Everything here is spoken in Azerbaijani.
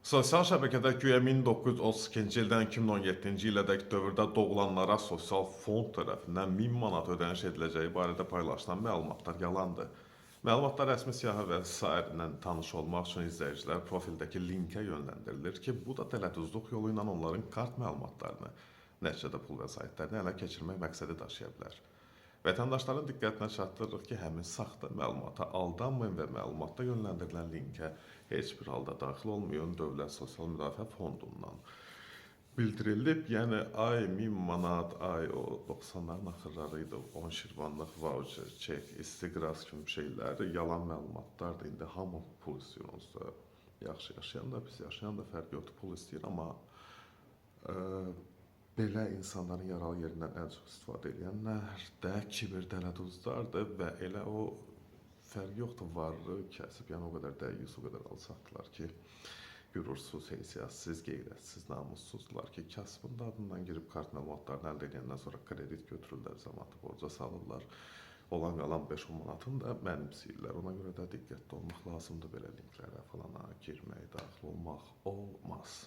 Sosial şəbəkədə güya 1932-ci ildən 2017-ci ilədək dövrdə doğulanlara sosial fond tərəfindən 1000 manat ödəniş ediləcəyi barədə paylaşılan məlumatlar yalandır. Məlumatlar rəsmi siyahı və sairlə tanış olmaq üçün izləyicilər profildəki linkə yönləndirilir ki, bu da tələddüzlük yolu ilə onların kart məlumatlarını, nəticədə pul vəsaitlərini ələ keçirmək məqsədi daşıya bilər. Vətəndaşların diqqətinə çatdırırıq ki, həmin saxta məlumata aldanmayın və məlumatda yönləndirilən linkə heç bir halda daxil olmayın. Dövlət Sosial Müdafiə Fondundan bildirilib, yəni ay 1000 manat, ay o 90'ların axırları idi, 10 şirvanlıq voucher, çek, istiqraz kimi şeylər, yalan məlumatlardır. İndi hamı pul istəyir onsuz da. Yaxşı yaşayan da, pis yaşayan da fərq yoxdur, pul istəyir, amma belə insanların yaralı yerindən ən çox istifadə edənlər də kibir dələduzlardır və elə o fərq yoxdur, varlı, kəsib, yəni o qədər dəyiz, o qədər alçaqdılar ki, qürursuz, heysiyyətsiz, qeyrətsiz, namussuzdular ki, kasbın dadından girib kart məlumatlarını əldə edəndən sonra kredit götürürlər, zamanı borca salırlar. Olan qalan 5-10 manatını da mənimsəyirlər. Ona görə də diqqətli olmaq lazımdır belə linklərə falana girmək, daxil olmaq olmaz.